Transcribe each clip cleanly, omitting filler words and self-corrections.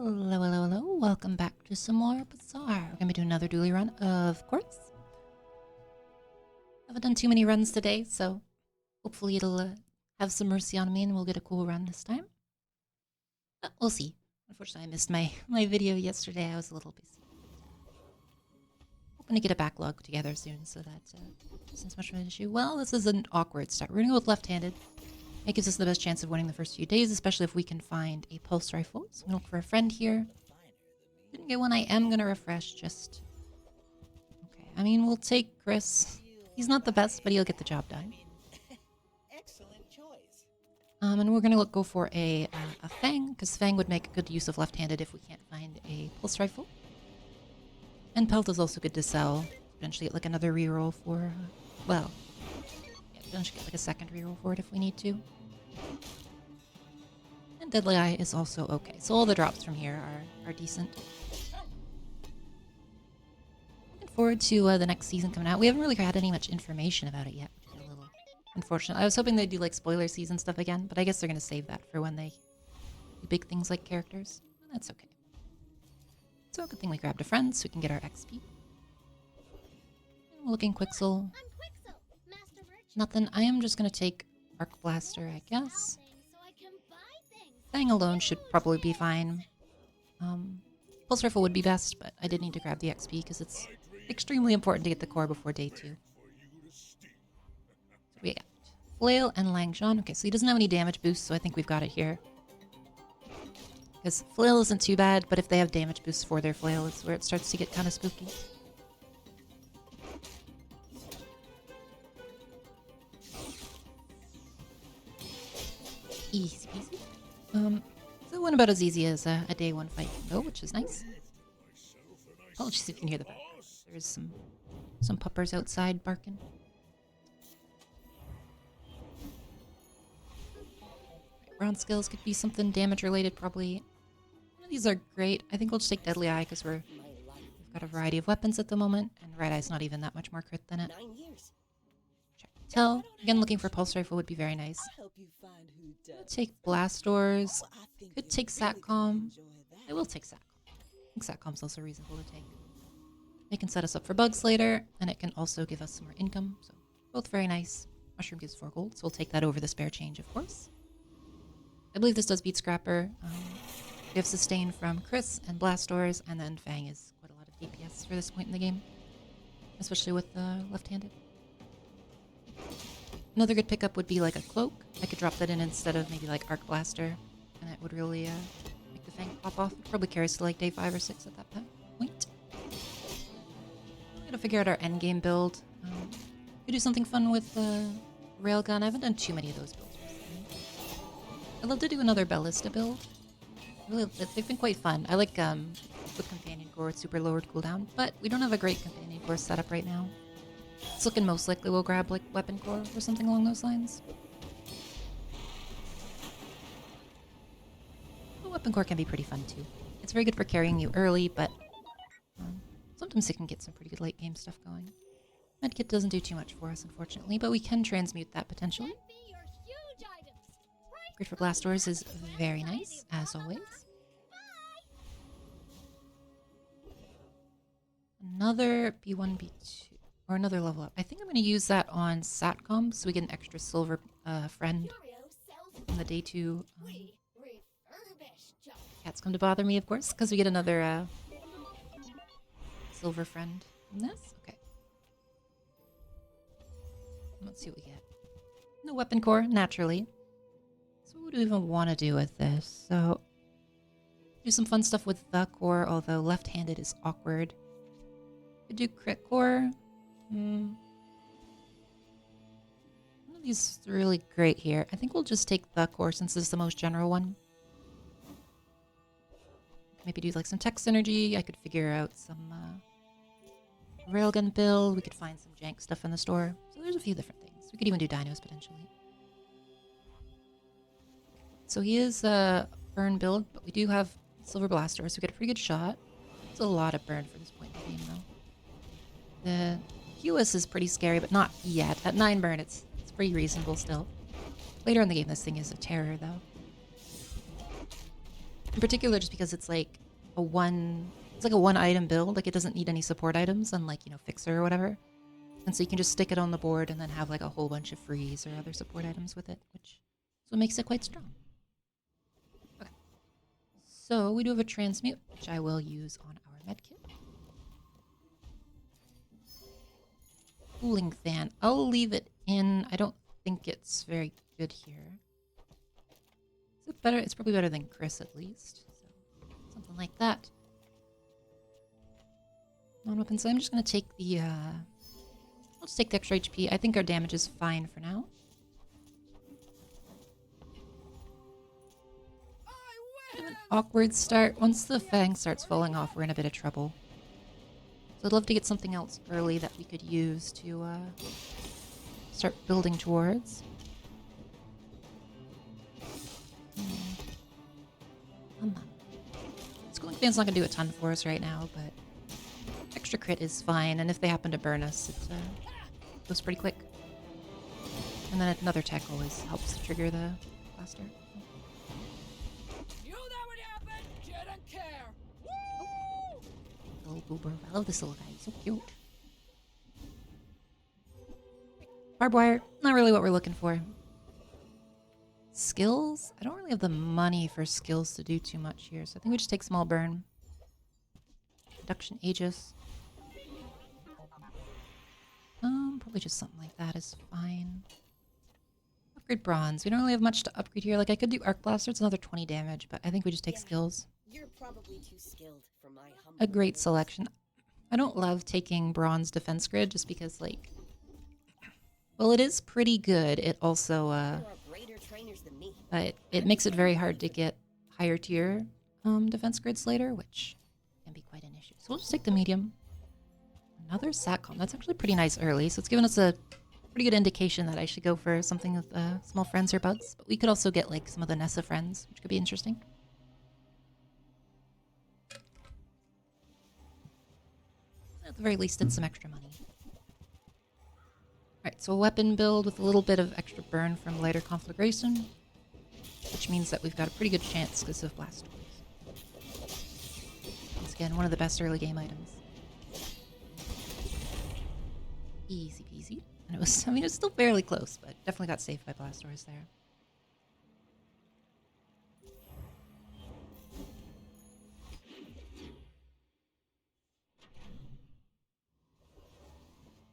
Hello, hello, hello. Welcome back to some more Bazaar. We're going to be doing another dually run, of course. Haven't done too many runs today, so hopefully it'll have some mercy on me and we'll get a cool run this time. But we'll see. Unfortunately, I missed my video yesterday. I was a little busy. Hoping to get a backlog together soon so that isn't much of an issue. Well, this is an awkward start. We're going to go with left-handed. It gives us the best chance of winning the first few days, especially if we can find a pulse rifle. So I'm going to look for a friend here. Didn't get one. I am going to refresh just... Okay, I mean, we'll take Chris. He's not the best, but he'll get the job done. Excellent choice. And we're going to go for a Fang, because Fang would make good use of left-handed if we can't find a pulse rifle. And Pelt is also good to sell. Potentially get like another reroll for... well... yeah, potentially get like a second reroll for it if we need to. And Deadly Eye is also okay. So all the drops from here are decent. Looking forward to the next season coming out. We haven't really had any much information about it yet, which is a little unfortunate. I was hoping they'd do like spoiler season stuff again, but I guess they're going to save that for when they do big things like characters. That's okay. So good thing we grabbed a friend so we can get our XP. And we're looking Quixel. Nothing. I am just going to take Arc Blaster, I guess. Fang alone should probably be fine. Pulse Rifle would be best, but I did need to grab the XP because it's extremely important to get the core before day 2. So we got Flail and Langzhan. Okay, so he doesn't have any damage boosts, so I think we've got it here. Because Flail isn't too bad, but if they have damage boosts for their Flail, it's where it starts to get kind of spooky. Easy peasy. So it went about as easy as a day 1 fight can go, which is nice. Apologies if you can hear the background. There's some puppers outside barking. Round skills could be something damage related, probably. These are great. I think we'll just take Deadly Eye because we've got a variety of weapons at the moment, and Red Eye's not even that much more crit than it. Check tell. Again, looking for Pulse Rifle would be very nice. Could take Blast Doors. Could take Satcom. I will take Satcom. I think Satcom's also reasonable to take. It can set us up for bugs later, and it can also give us some more income. So both very nice. Mushroom gives 4 gold, so we'll take that over the spare change, of course. I believe this does beat Scrapper. We have Sustain from Chris and Blast Doors, and then Fang is quite a lot of DPS for this point in the game, especially with left-handed. Another good pickup would be like a Cloak. I could drop that in instead of maybe like Arc Blaster, and it would really make the Fang pop off. It probably carries to like day 5 or 6 at that point. Gotta figure out our endgame build. Could do something fun with Railgun. I haven't done too many of those builds recently. I'd love to do another Ballista build. Really, they've been quite fun. I like with Companion Core, it's super lowered cooldown, but we don't have a great Companion Core setup right now. It's looking most likely we'll grab like Weapon Core or something along those lines. But Weapon Core can be pretty fun too. It's very good for carrying you early, but sometimes it can get some pretty good late game stuff going. Medkit doesn't do too much for us, unfortunately, but we can transmute that potentially. Great for Blast Doors is very nice, as always. Another B1, B2, or another level up. I think I'm going to use that on Satcom, so we get an extra silver friend on the day 2. Cats come to bother me, of course, because we get another silver friend from this. Okay. Let's see what we get. No Weapon Core, naturally. So what do we even want to do with this? So, do some fun stuff with the core, although left-handed is awkward. Could do Crit Core. None of these are really great here. I think we'll just take the core since it's the most general one. Maybe do like some tech synergy. I could figure out some railgun build. We could find some jank stuff in the store. So there's a few different things. We could even do dinos potentially. So he is a burn build, but we do have Silver Blaster, so we get a pretty good shot. It's a lot of burn for this point in the game, though. The QS is pretty scary, but not yet. At 9 burn, it's pretty reasonable still. Later in the game, this thing is a terror, though. In particular, just because it's like it's like a one item build. Like it doesn't need any support items, unlike, Fixer or whatever. And so you can just stick it on the board and then have like a whole bunch of freeze or other support items with it, which so makes it quite strong. Okay. So we do have a transmute, which I will use on our medkit. Cooling fan. I'll leave it in. I don't think it's very good here. Is it better? It's probably better than Chris at least. So something like that. Non-weapon. So I'm just gonna take the I'll just take the extra HP. I think our damage is fine for now. An awkward start. Once the fang starts falling off, we're in a bit of trouble. So I'd love to get something else early that we could use to start building towards. Come on. Schooling fan's not going to do a ton for us right now, but extra crit is fine, and if they happen to burn us, it goes pretty quick. And then another tech always helps trigger the blaster. Knew that would happen. Didn't care. Little boober. I love this little guy. He's so cute. Barbed wire. Not really what we're looking for. Skills? I don't really have the money for skills to do too much here, so I think we just take small burn. Reduction Aegis. Probably just something like that is fine. Upgrade bronze. We don't really have much to upgrade here. Like, I could do arc blaster. It's another 20 damage, but I think we just take skills. You're probably too skilled for my humble. A great selection. I don't love taking bronze defense grid just because, like, well, it is pretty good. It also, There are greater trainers than me. it makes it very hard to get higher tier defense grids later, which can be quite an issue. So we'll just take the medium. Another SATCOM. That's actually pretty nice early, so it's given us a pretty good indication that I should go for something with small friends or buds. But we could also get like some of the Nessa friends, which could be interesting. At the very least, it's some extra money. Alright, so a weapon build with a little bit of extra burn from lighter conflagration, which means that we've got a pretty good chance because of blast doors. Once again, one of the best early game items. Easy peasy. And it was, I mean, it was still fairly close, but definitely got saved by blast doors there.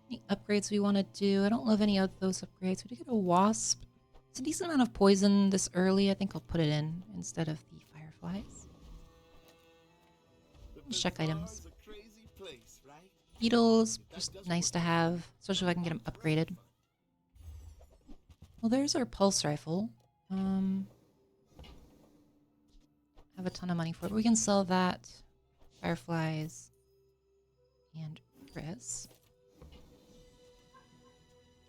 Any upgrades we want to do? I don't love any of those upgrades. We did get a wasp. It's a decent amount of poison this early. I think I'll put it in instead of the fireflies. Let's check items. Beetles, just nice to have, especially if I can get them upgraded. Well, there's our pulse rifle. Have a ton of money for it. We can sell that. Fireflies. And Chris.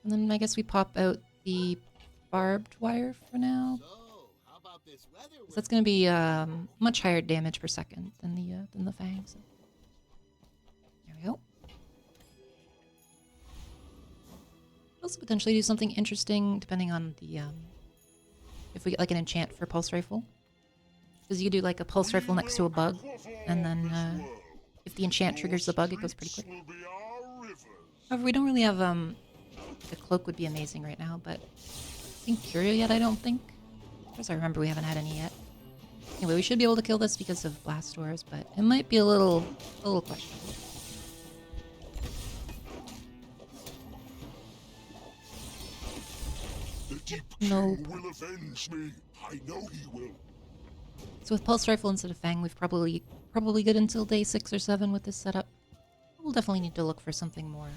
And then I guess we pop out the barbed wire for now. So that's going to be much higher damage per second than the fang. So. There we go. Also potentially do something interesting depending on the if we get like an enchant for pulse rifle, because you could do like a pulse rifle next to a bug, and then if the enchant triggers the bug, it goes pretty quick. However, we don't really have the cloak would be amazing right now, but in Curio yet, I don't think. As I remember, we haven't had any yet. Anyway, we should be able to kill this because of blast doors, but it might be a little questionable. No. Will avenge me. I know he will. So with pulse rifle instead of fang, we've probably good until day 6 or 7 with this setup. We'll definitely need to look for something more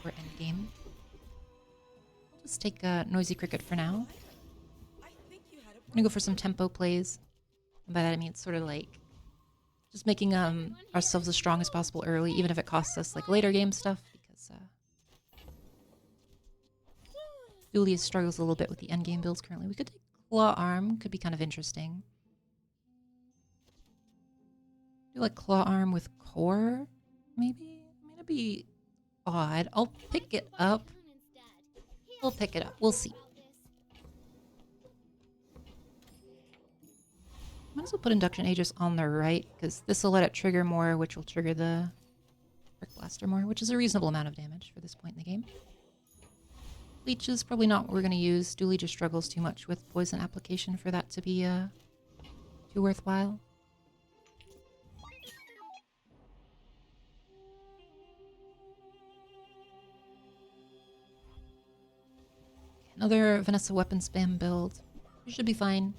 for endgame. Just take Noisy Cricket for now. I'm gonna go for some tempo plays. And by that I mean it's sort of like just making ourselves as strong as possible early, even if it costs us like later game stuff, because Julius struggles a little bit with the endgame builds currently. We could take Claw Arm, could be kind of interesting. Do like Claw Arm with Core, maybe? I mean, it'd be odd. I'll pick it up. We'll pick it up. We'll see. Might as well put Induction Aegis on the right, because this will let it trigger more, which will trigger the Brick Blaster more, which is a reasonable amount of damage for this point in the game. Leech is probably not what we're going to use. Dooley just struggles too much with poison application for that to be too worthwhile. Another Vanessa weapon spam build. We should be fine.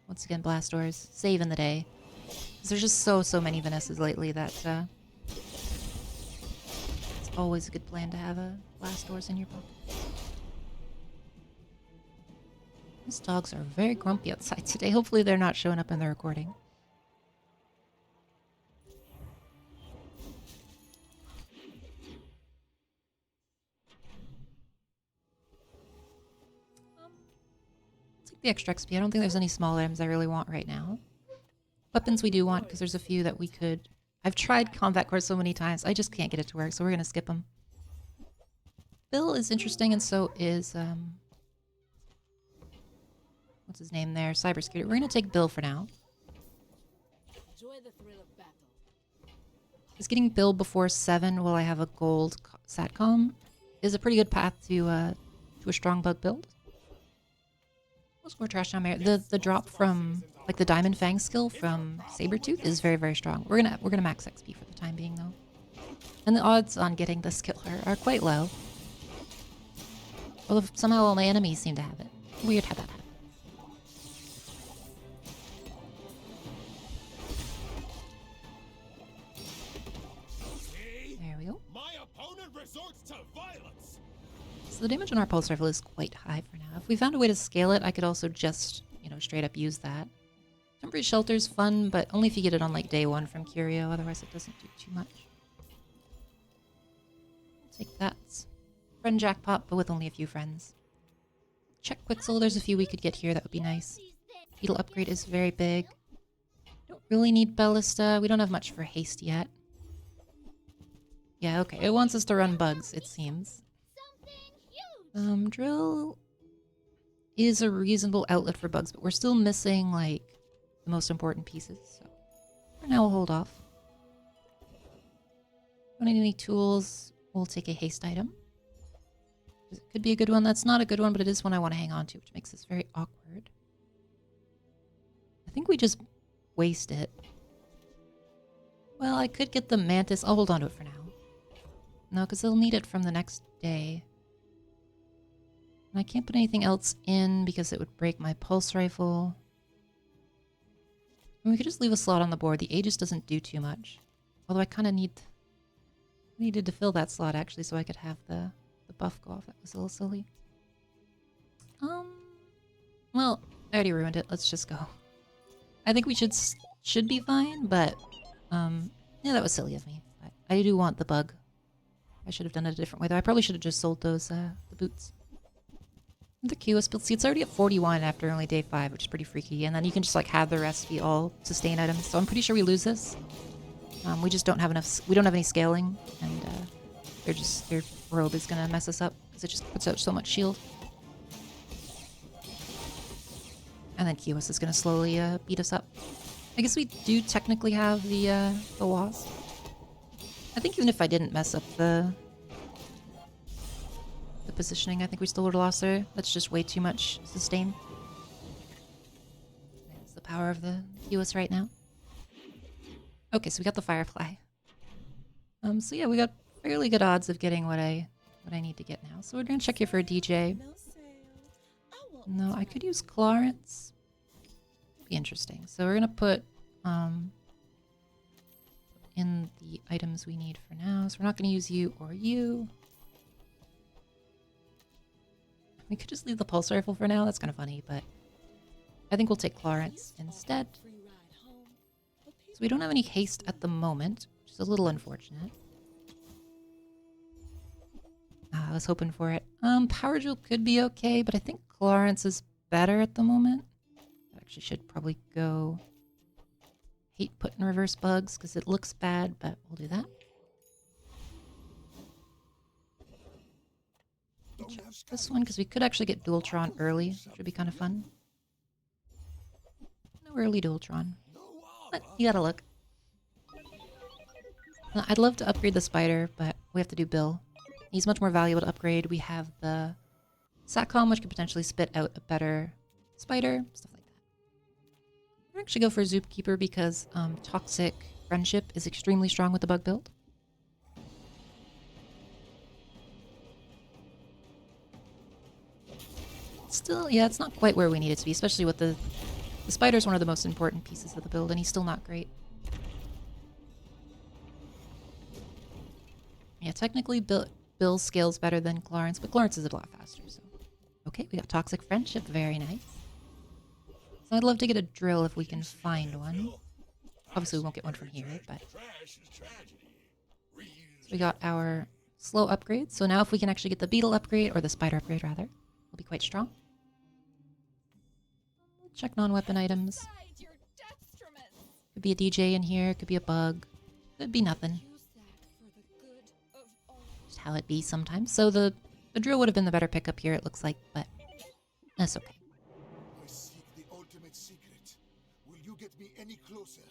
Once again, blast doors. Saving the day. Because there's just so many Vanessas lately that it's always a good plan to have a blast doors in your pocket. These dogs are very grumpy outside today. Hopefully they're not showing up in the recording. Take the extra XP. I don't think there's any small items I really want right now. Weapons we do want, because there's a few that we could... I've tried Combat Core so many times, I just can't get it to work, so we're going to skip them. Bill is interesting, and so is... what's his name there? Cybersecurity. We're going to take Bill for now. Enjoy the thrill of battle. Is getting Bill before 7 while I have a gold SATCOM is a pretty good path to a strong bug build. We'll score trash down there. The drop from like the Diamond Fang skill from Sabretooth is very strong. We're gonna max XP for the time being though. And the odds on getting the skill are quite low. Although somehow all my enemies seem to have it. Weird how that happened. There we go. My opponent resorts to violence. So the damage on our pulse rifle is quite high for now. If we found a way to scale it, I could also just, you know, straight up use that. Temporary Shelter's fun, but only if you get it on like day 1 from Curio, otherwise it doesn't do too much. I'll take that. Friend jackpot, but with only a few friends. Check Quixel, there's a few we could get here, that would be nice. Beetle upgrade is very big. Don't really need Ballista, we don't have much for haste yet. Yeah, okay, it wants us to run bugs, it seems. Drill is a reasonable outlet for bugs, but we're still missing, like, the most important pieces, so for now we'll hold off. Don't need any tools, we'll take a haste item. It could be a good one, that's not a good one, but it is one I want to hang on to, which makes this very awkward. I think we just waste it. Well, I could get the Mantis, I'll hold on to it for now. No, because they'll need it from the next day. And I can't put anything else in because it would break my pulse rifle. And we could just leave a slot on the board. The Aegis doesn't do too much. Although I kind of needed to fill that slot actually so I could have the buff go off. That was a little silly. Well, I already ruined it. Let's just go. I think we should be fine, but yeah, that was silly of me. I do want the bug. I should have done it a different way though. I probably should have just sold those the boots. The QS build, see, it's already at 41 after only day 5, which is pretty freaky. And then you can just like have the rest be all sustain items. So I'm pretty sure we lose this. We just don't have enough. We don't have any scaling, and their robe is gonna mess us up because it just puts out so much shield. And then QS is gonna slowly beat us up. I guess we do technically have the Wasp. I think even if I didn't mess up the positioning, I think we still would have lost there. That's just way too much sustain. That's the power of the QS right now. Okay, so we got the Firefly. So yeah, we got fairly good odds of getting what I need to get now. So we're gonna check here for a DJ. No, I could use Clarence. Be interesting. So we're gonna put in the items we need for now. So we're not gonna use you or you. We could just leave the pulse rifle for now. That's kind of funny, but I think we'll take Clarence instead. So we don't have any haste at the moment, which is a little unfortunate. I was hoping for it. Power Jewel could be okay, but I think Clarence is better at the moment. I actually should probably go hate putting reverse bugs because it looks bad, but we'll do that. This one because we could actually get Dualtron early, which would be kind of fun. No, early Dualtron. No But armor? you gotta look. I'd love to upgrade the spider, but we have to do Bill. He's much more valuable to upgrade. We have the Satcom, which could potentially spit out a better spider, stuff like that. I'm gonna actually go for Zookeeper because Toxic Friendship is extremely strong with the bug build. Still, yeah, it's not quite where we need it to be, especially with the spider's one of the most important pieces of the build, and he's still not great. Yeah, technically Bill scales better than Clarence, but Clarence is a lot faster, so. Okay, we got Toxic Friendship, very nice. So I'd love to get a drill if we can find one. Obviously we won't get one from here, but. Trash is tragedy. So we got our slow upgrade, so now if we can actually get the beetle upgrade, or the spider upgrade rather, we'll be quite strong. Check non-weapon items. Could be a DJ in here, could be a bug, could be nothing. Just how it be sometimes. So the drill would have been the better pickup here, it looks like, but that's okay. I seek the ultimate secret. Will you get me any closer?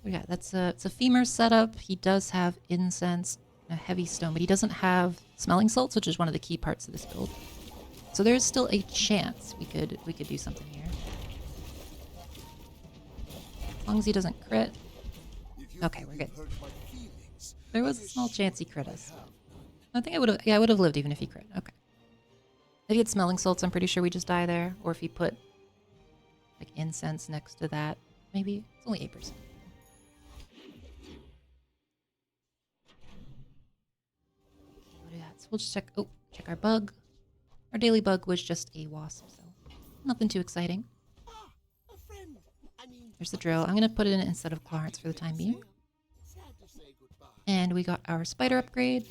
Yeah, it's a femur setup. He does have incense, a heavy stone, but he doesn't have smelling salts, which is one of the key parts of this build. So there's still a chance we could do something here. As long as he doesn't crit. Okay, we're good. There was a small chance he crit us. I think I would have, yeah, I would have lived even if he crit. Okay. If he had smelling salts, I'm pretty sure we just die there. Or if he put like incense next to that, maybe. It's only 8%. What do we got? So we'll just check. Oh, check our bug. Our daily bug was just a wasp, so nothing too exciting. A friend. I mean, There's the drill. I'm gonna put it in instead of Clarence for the time being. sad to say goodbye. And we got our spider upgrade.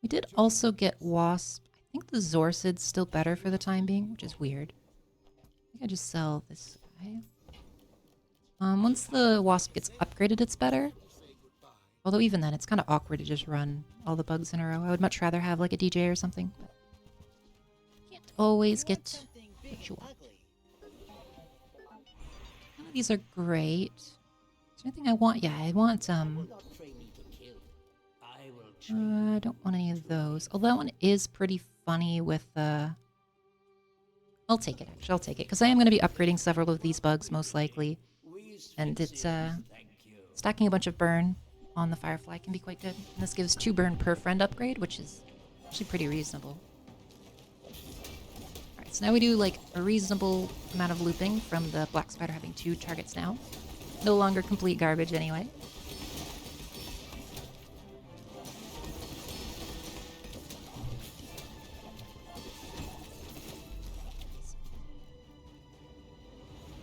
We did also get wasp. I think the Zorcid's still better for the time being, which is weird. I think I just sell this guy. Once the wasp gets upgraded, it's better. Although even then, it's kind of awkward to just run all the bugs in a row. I would much rather have like a DJ or something. But can't always get what you want. None of these are great. Is there anything I want? Yeah, I want I don't want any of those. Although that one is pretty funny with I'll take it, actually. I'll take it. Because I am going to be upgrading several of these bugs, most likely. And it's, stacking a bunch of burn on the Firefly can be quite good. And this gives 2 burn per friend upgrade, which is actually pretty reasonable. Alright, so now we do, like, a reasonable amount of looping from the Black Spider having 2 targets now. No longer complete garbage, anyway.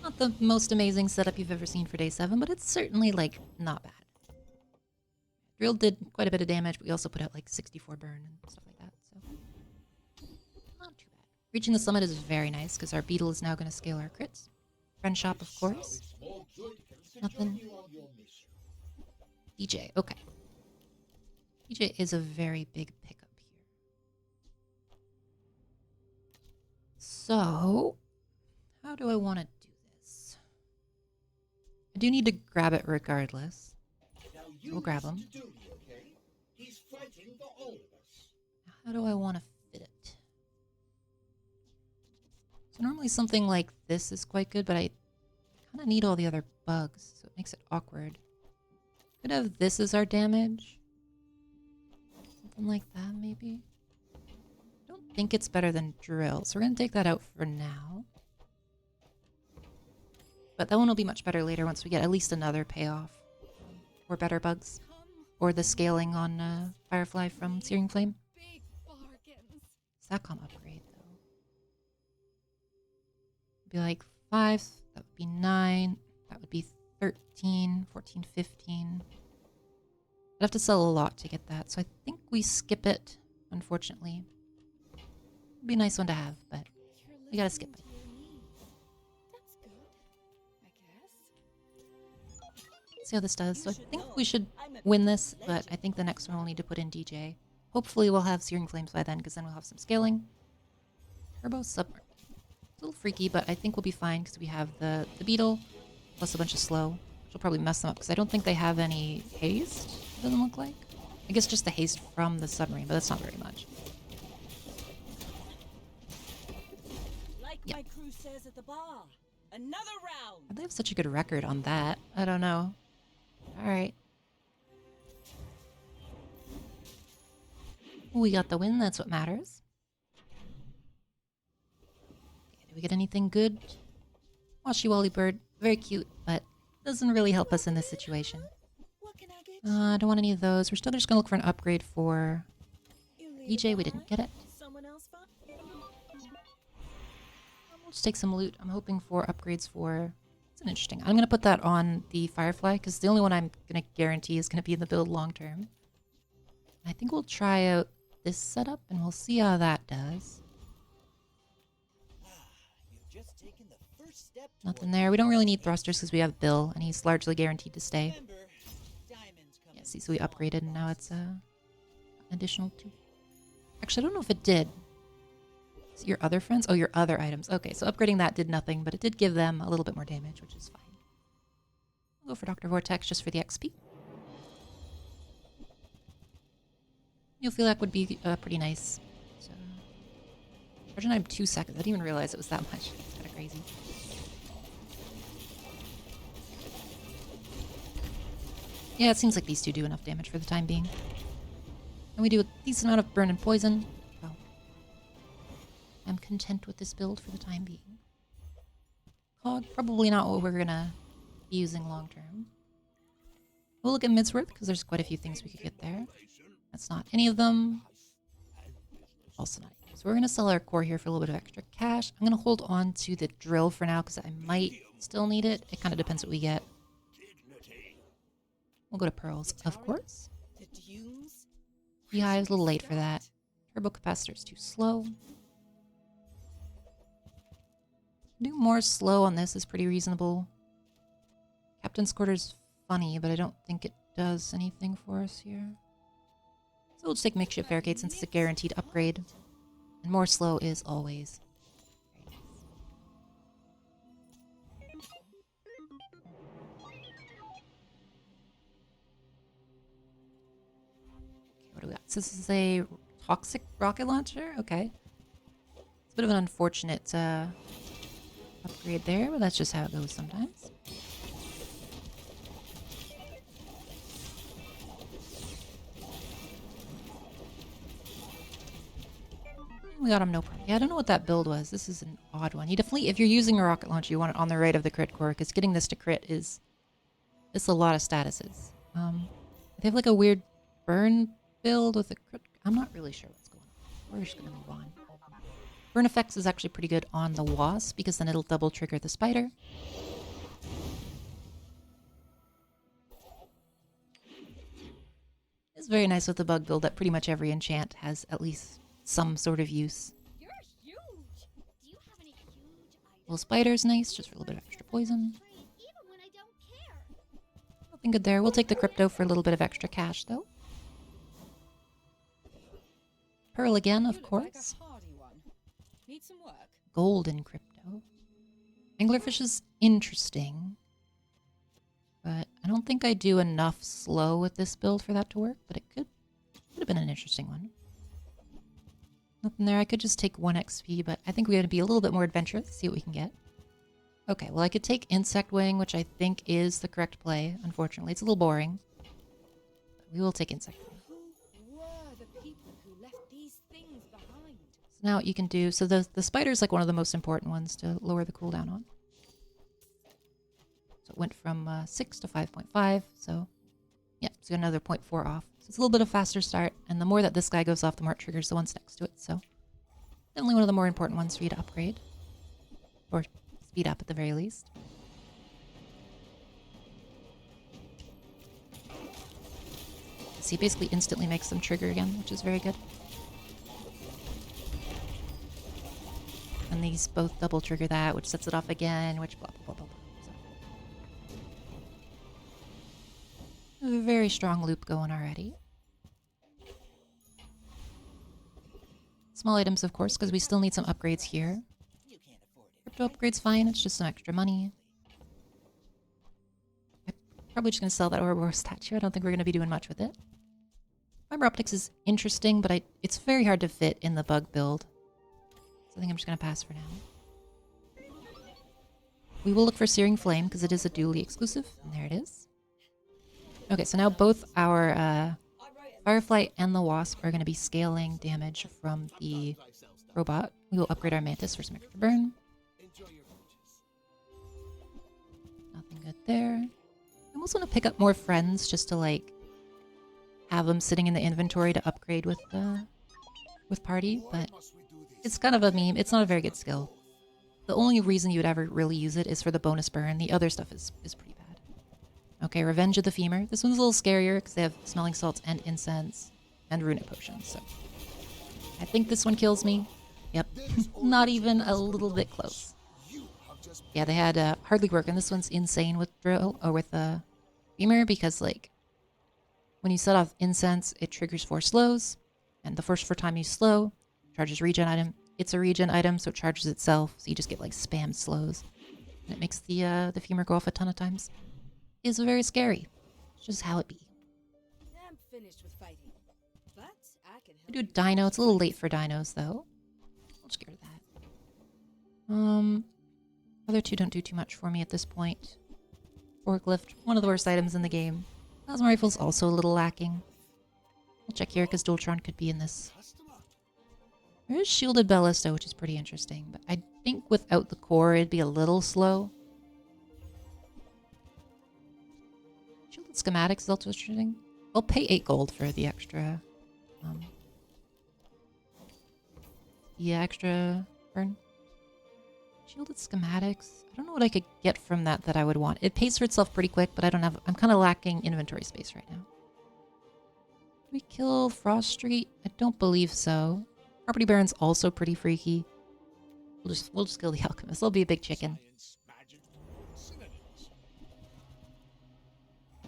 Not the most amazing setup you've ever seen for day 7, but it's certainly, like, not bad. Drill did quite a bit of damage, but we also put out, like, 64 burn and stuff like that, so not too bad. Reaching the summit is very nice, because our beetle is now going to scale our crits. Friend shop, of course. Nothing. DJ, okay. DJ is a very big pickup here. So, how do I want to do this? I do need to grab it regardless. We'll grab him. How do I want to fit it? So normally something like this is quite good, but I kind of need all the other bugs, so it makes it awkward. Could have this as our damage. Something like that, maybe. I don't think it's better than drill, so we're going to take that out for now. But that one will be much better later once we get at least another payoff. Or better bugs. Or the scaling on Firefly from Searing Flame. Satcom upgrade, though. It'd be like 5, that would be 9, that would be 13, 14, 15. I'd have to sell a lot to get that, so I think we skip it, unfortunately. It'd be a nice one to have, but we gotta skip it. See how this does. So I think we should win this, but I think the next one we'll need to put in DJ. Hopefully we'll have Searing Flames by then, because then we'll have some scaling. Turbo Submarine. a little freaky, but I think we'll be fine because we have the beetle plus a bunch of slow, which will probably mess them up because I don't think they have any haste, doesn't look like. I guess just the haste from the submarine, but that's not very much. Like my crew says at the bar, another round. They have such a good record on that. I don't know. All right. We got the win. That's what matters. Okay, did we get anything good? Washy Wally Bird. Very cute, but doesn't really help us in this situation. What can I get? I don't want any of those. We're still just going to look for an upgrade for You leave EJ. it We didn't get it. Someone else find? We'll just take some loot. I'm hoping for upgrades for... It's an interesting... I'm going to put that on the Firefly because the only one I'm going to guarantee is going to be in the build long term. I think we'll try out this setup and we'll see how that does. You've just taken the first step Nothing there. We don't really need thrusters because we have Bill and he's largely guaranteed to stay. Remember, diamonds come Yeah, see, so we upgraded and now it's additional 2. Actually, I don't know if it did. Is it your other friends? Oh, your other items. Okay, so upgrading that did nothing, but it did give them a little bit more damage, which is fine. We'll go for Dr. Vortex just for the XP. You'll feel like would be pretty nice. So, Charging time 2 seconds. I didn't even realize it was that much. It's kind of crazy. Yeah, it seems like these two do enough damage for the time being. And we do a decent amount of burn and poison. So, I'm content with this build for the time being. Cog, probably not what we're gonna be using long term. We'll look at Midsworth because there's quite a few things we could get there. That's not any of them. Also not. So we're going to sell our core here for a little bit of extra cash. I'm going to hold on to the drill for now because I might still need it. It kind of depends what we get. We'll go to pearls, of course. The dunes? Beehive's a little late for that. Turbo capacitor's too slow. Do more slow on this is pretty reasonable. Captain's quarter's funny, but I don't think it does anything for us here. So we'll just take makeshift barricade since it's a guaranteed upgrade. And more slow is always very nice. Okay, what do we got? So this is a toxic rocket launcher? Okay. It's a bit of an unfortunate upgrade there, but that's just how it goes sometimes. We got him, no problem. Yeah, I don't know what that build was. This is an odd one. You definitely, if you're using a rocket launcher, you want it on the right of the crit core, because getting this to crit is, it's a lot of statuses. They have like a weird burn build with a crit. I'm not really sure what's going on. We're just going to move on. Burn effects is actually pretty good on the wasp, because then it'll double trigger the spider. It's very nice with the bug build that pretty much every enchant has at least some sort of use. You're huge. Do you have any huge items? Little spider's nice, just for a little bit of extra poison. Even when I don't care. Nothing good there. We'll take the crypto for a little bit of extra cash, though. Pearl again, of course. Like a hardy one. Need some work. Golden crypto. Anglerfish is interesting, but I don't think I do enough slow with this build for that to work, but it could have been an interesting one. Nothing there. I could just take 1 XP, but I think we're going to be a little bit more adventurous, see what we can get. Okay, well, I could take Insect Wing, which I think is the correct play. Unfortunately, it's a little boring. But we will take Insect Wing. Who were the people who left these things behind? So now what you can do... So the spider's like one of the most important ones to lower the cooldown on. So it went from 6 to 5.5, so... Yeah, so another 0.4 off. So it's a little bit of faster start, and the more that this guy goes off, the more it triggers the ones next to it. So definitely one of the more important ones for you to upgrade. Or speed up at the very least. See, it basically instantly makes them trigger again, which is very good. And these both double trigger that, which sets it off again, which blah, blah, blah, blah, blah. A very strong loop going already. Small items, of course, because we still need some upgrades here. You can't afford it. Crypto upgrade's fine, it's just some extra money. I'm probably just gonna sell that Ouroboros statue. I don't think we're gonna be doing much with it. Fiber optics is interesting, but it's very hard to fit in the bug build. So I think I'm just gonna pass for now. We will look for Searing Flame because it is a dually exclusive, and there it is. Okay, so now both our Firefly and the Wasp are going to be scaling damage from the robot. We will upgrade our Mantis for some extra burn. Nothing good there. I almost want to pick up more friends just to like have them sitting in the inventory to upgrade with party, but it's kind of a meme. It's not a very good skill. The only reason you would ever really use it is for the bonus burn. The other stuff is pretty bad. Okay, Revenge of the Femur. This one's a little scarier because they have smelling salts and incense and runic potions. So I think this one kills me. Yep, not even a little bit close. Yeah, they had hardly work, and this one's insane with drill or with Femur because like when you set off incense, it triggers 4 slows, and the first 4 time you slow, charges regen item. It's a regen item, so it charges itself. So you just get like spam slows, and it makes the Femur go off a ton of times. Is very scary. It's just how it be. I'm finished with fighting, but I can help We do Dino. It's a little late for dinos, though. I'll just get rid of that. Other two don't do too much for me at this point. Forklift, one of the worst items in the game. Plasma rifle's also a little lacking. We'll check here because Dualtron could be in this. There is Shielded Ballista, which is pretty interesting, but I think without the core it'd be a little slow. Shielded Schematics is also interesting. I'll pay 8 gold for the extra extra burn. Shielded Schematics. I don't know what I could get from that I would want. It pays for itself pretty quick, but I'm kind of lacking inventory space right now. Did we kill Frost Street? I don't believe so. Property Baron's also pretty freaky. We'll just kill the Alchemist. There'll be a big chicken.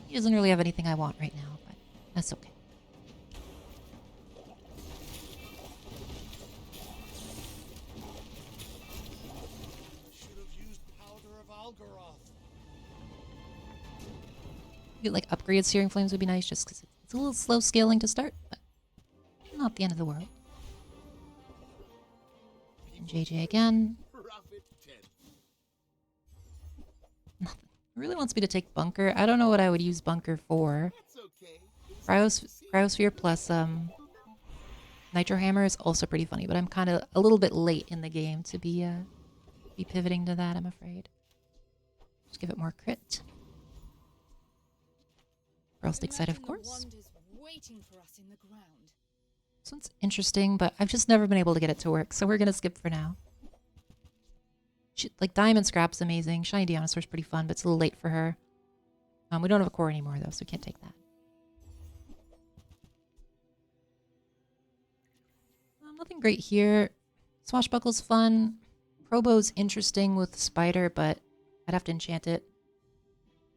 He doesn't really have anything I want right now, but that's okay. Get like upgraded Searing Flames would be nice just because it's a little slow scaling to start, but not the end of the world. And JJ again. Nothing. It really wants me to take Bunker. I don't know what I would use Bunker for. Cryosphere plus Nitro Hammer is also pretty funny, but I'm kind of a little bit late in the game to be pivoting to that, I'm afraid. Just give it more crit. Stick side, of course. This one's interesting, but I've just never been able to get it to work, so we're gonna skip for now. Like Diamond Scrap's amazing. Shiny Deonosaur's pretty fun, but it's a little late for her. We don't have a core anymore though, so we can't take that. Nothing great here. Swashbuckle's fun. Probo's interesting with Spider, but I'd have to enchant it.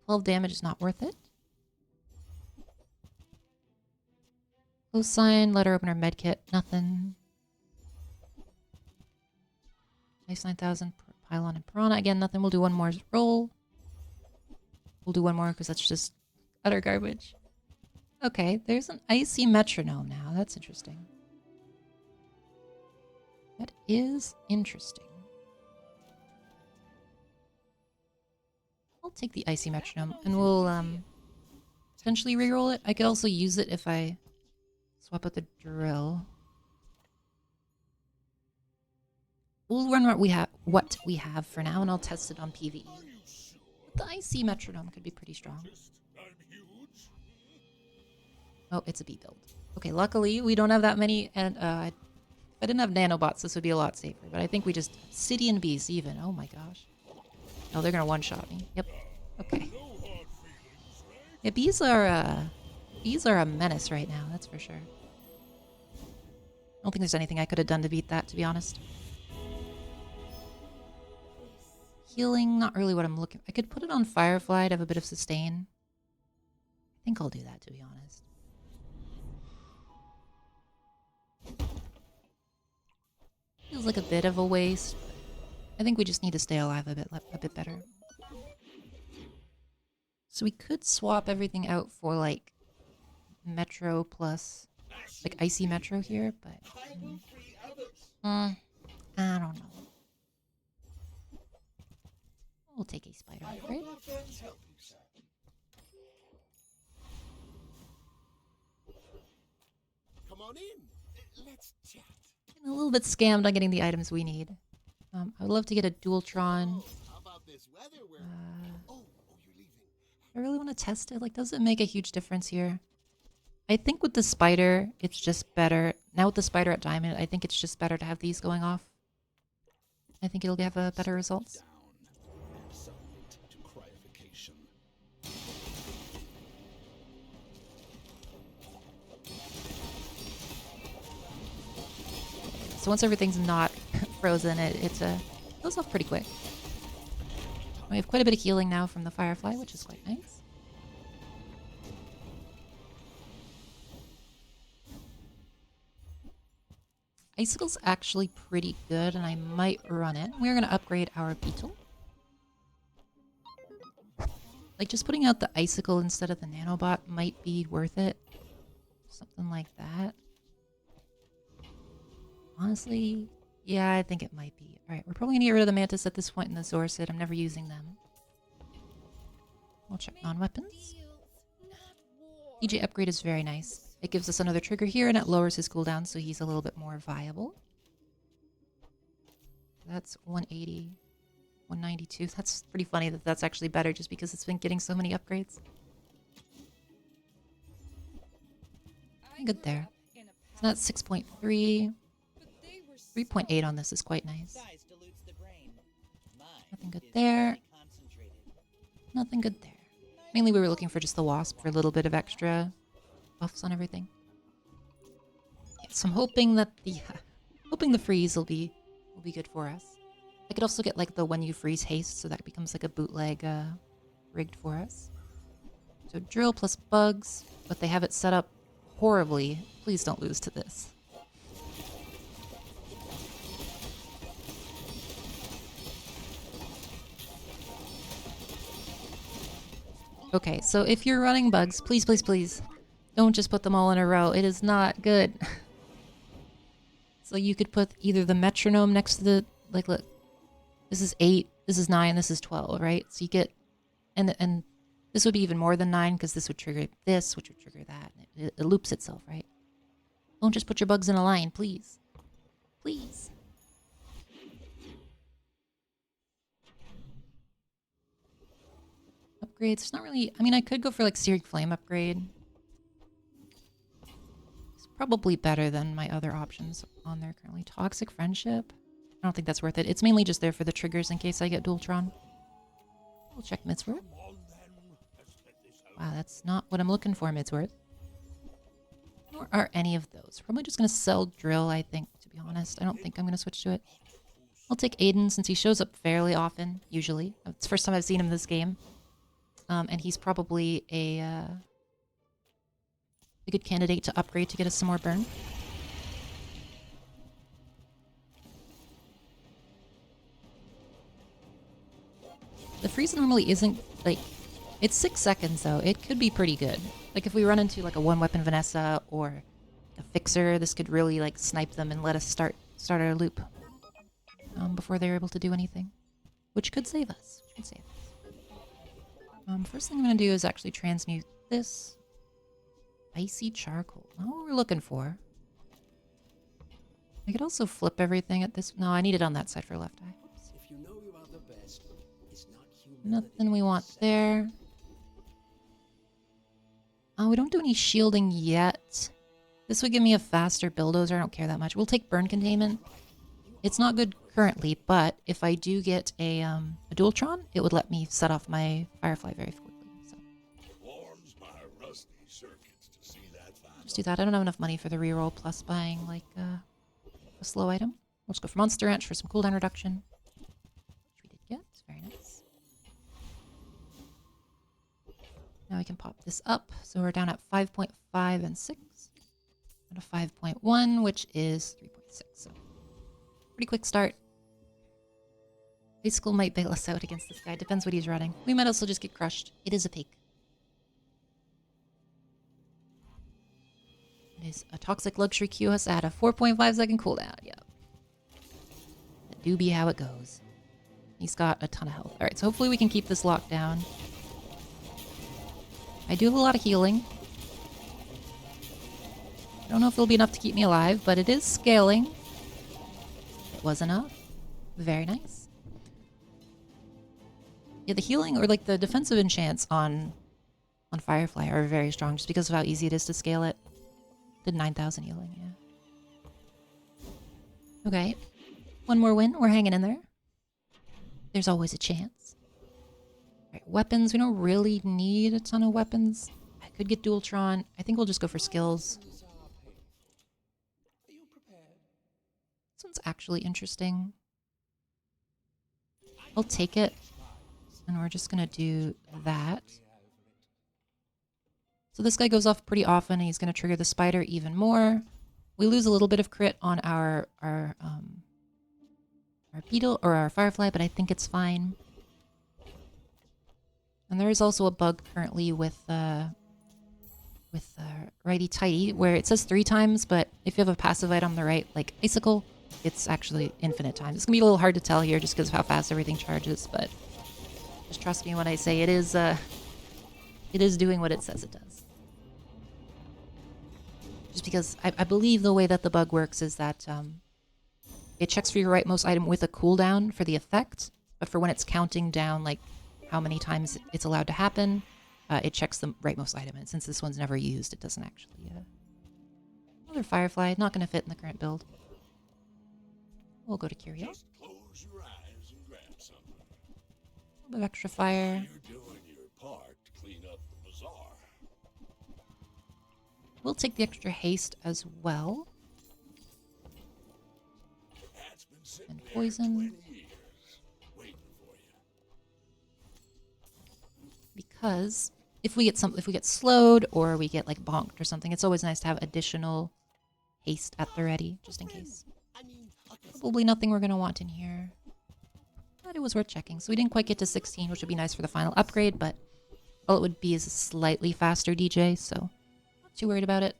12 damage is not worth it. Close sign, letter opener, medkit, nothing. Nice 9,000 pylon and piranha. Again, nothing. We'll do one more roll. We'll do one more because that's just utter garbage. Okay, there's an icy metronome now. That's interesting. That is interesting. I'll take the icy metronome and we'll potentially reroll it. I could also use it if I swap out the drill. We'll run what we have for now, and I'll test it on PvE. But the icy metronome could be pretty strong. Oh, it's a B build. Okay, luckily we don't have that many, and if I didn't have nanobots, this would be a lot safer. But I think we just Obsidian Bees even. Oh my gosh. Oh, they're gonna one-shot me. Yep. Okay. Yeah, bees are a menace right now. That's for sure. I don't think there's anything I could have done to beat that, to be honest. Healing, not really what I'm looking for. I could put it on Firefly to have a bit of sustain. I think I'll do that, to be honest. Feels like a bit of a waste. I think we just need to stay alive a bit better. So we could swap everything out for like Metro plus like Icy Metro here, but I don't know. We'll take a spider, right? Come on in. Let's chat. Getting a little bit scammed on getting the items we need. I would love to get a Dualtron. How about this weather where you're leaving? I really want to test it. Like, does it make a huge difference here? I think with the spider, it's just better. Now with the spider at diamond, I think it's just better to have these going off. I think it'll have better results. So once everything's not frozen, it goes off pretty quick. We have quite a bit of healing now from the Firefly, which is quite nice. Icicle's actually pretty good, and I might run it. We're going to upgrade our Beetle. Like, just putting out the Icicle instead of the Nanobot might be worth it. Something like that. Honestly, yeah, I think it might be. Alright, we're probably going to get rid of the Mantis at this point in the Zorsid. I'm never using them. We'll check non-weapons. EJ upgrade is very nice. It gives us another trigger here, and it lowers his cooldown, so he's a little bit more viable. That's 180. 192. That's pretty funny that that's actually better just because it's been getting so many upgrades. Good there. It's not 6.3. 3.8 on this is quite nice. Nothing good there. Nothing good there. Mainly we were looking for just the Wasp for a little bit of extra buffs on everything. Yeah, so I'm hoping that the freeze will be good for us. I could also get like the when you freeze haste, so that becomes like a bootleg rigged for us. So drill plus bugs, but they have it set up horribly. Please don't lose to this. Okay, so if you're running bugs, please, please, please, don't just put them all in a row. It is not good. So you could put either the metronome next to the, like, look, this is 8, this is 9, this is 12, right? So you get, and this would be even more than 9 because this would trigger this, which would trigger that. It loops itself, right? Don't just put your bugs in a line, please. Please. Upgrades, it's not really, I mean, I could go for like Searing Flame upgrade. It's probably better than my other options on there currently. Toxic Friendship. I don't think that's worth it. It's mainly just there for the triggers in case I get Dualtron. We'll check Midsworth. Wow, that's not what I'm looking for, Midsworth. Nor are any of those. Probably just going to sell Drill, I think, to be honest. I don't think I'm going to switch to it. I'll take Aiden since he shows up fairly often, usually. It's the first time I've seen him this game. And he's probably a good candidate to upgrade to get us some more burn. The freeze normally isn't, like, it's 6 seconds though. It could be pretty good. Like if we run into like a one weapon Vanessa or a Fixer, this could really like snipe them and let us start our loop before they're able to do anything. Which could save us. First thing I'm going to do is actually transmute this. Icy Charcoal. Not what we're looking for. I could also flip everything at this. No, I need it on that side for left eye. Oops. If you know you are the best, it's not Nothing we want there. We don't do any shielding yet. This would give me a faster bulldozer. I don't care that much. We'll take burn containment. It's not good currently, but if I do get a Dualtron, it would let me set off my Firefly very quickly. So just do that. I don't have enough money for the reroll plus buying like a slow item. We'll just go for Monster Ranch for some cooldown reduction, which we did get. It's very nice. Now we can pop this up. So we're down at 5.5 and 6. At a 5.1, which is 3.6. So pretty quick start. Icicle might bail us out against this guy. Depends what he's running. We might also just get crushed. It is a pig. It is a toxic luxury QS at a 4.5 second cooldown. Yep. That do be how it goes. He's got a ton of health. Alright, so hopefully we can keep this locked down. I do have a lot of healing. I don't know if it'll be enough to keep me alive, but it is scaling. It was enough. Very nice. Yeah, the healing or like the defensive enchants on Firefly are very strong just because of how easy it is to scale it. Did 9,000 healing, yeah. Okay. One more win. We're hanging in there. There's always a chance. Right, weapons. We don't really need a ton of weapons. I could get Dualtron. I think we'll just go for skills. This one's actually interesting. I'll take it. And we're just going to do that. So this guy goes off pretty often. And he's going to trigger the spider even more. We lose a little bit of crit on our beetle or our firefly, but I think it's fine. And there is also a bug currently with righty tighty where it says 3 times, but if you have a passive item on the right, like icicle, it's actually infinite times. It's gonna be a little hard to tell here just because of how fast everything charges, but just trust me when I say it is doing what it says it does. Just because I believe the way that the bug works is that it checks for your rightmost item with a cooldown for the effect, but for when it's counting down like how many times it's allowed to happen, it checks the rightmost item. And since this one's never used, it doesn't actually. Another firefly, not going to fit in the current build. We'll go to Curio. Just close your eyes and grab something. A little bit of extra fire. You're doing your part to clean up the bazaar. We'll take the extra haste as well. That's been sitting And there poison. 20 years, waiting for you. Because if we get slowed or we get like bonked or something, it's always nice to have additional haste at the ready, just in case. Probably nothing we're going to want in here. But it was worth checking. So we didn't quite get to 16, which would be nice for the final upgrade, but all it would be is a slightly faster DJ, so not too worried about it.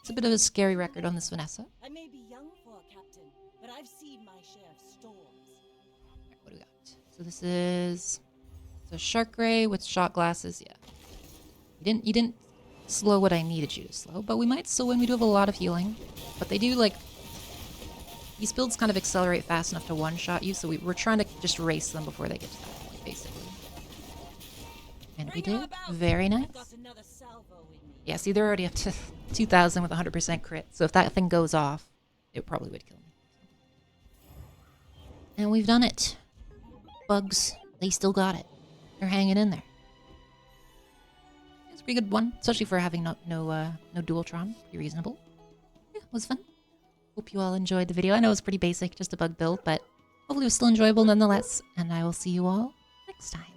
It's a bit of a scary record on this Vanessa. I may be young for a captain, but I've seen my share of storms. Alright, what do we got? So this is a shark ray with shot glasses. Yeah, you didn't slow what I needed you to slow, but we might still win. We do have a lot of healing, but they do like these builds kind of accelerate fast enough to one-shot you, so we're trying to just race them before they get to that point, basically. And we Bring her did. about. Very nice. I've got another salvo in me. Yeah, see, they're already up to 2,000 with 100% crit, so if that thing goes off, it probably would kill me. And we've done it. Bugs, they still got it. They're hanging in there. It's a pretty good one, especially for having no Dualtron. Pretty reasonable. Yeah, it was fun. Hope you all enjoyed the video. I know it was pretty basic, just a bug build, but hopefully it was still enjoyable nonetheless. And I will see you all next time.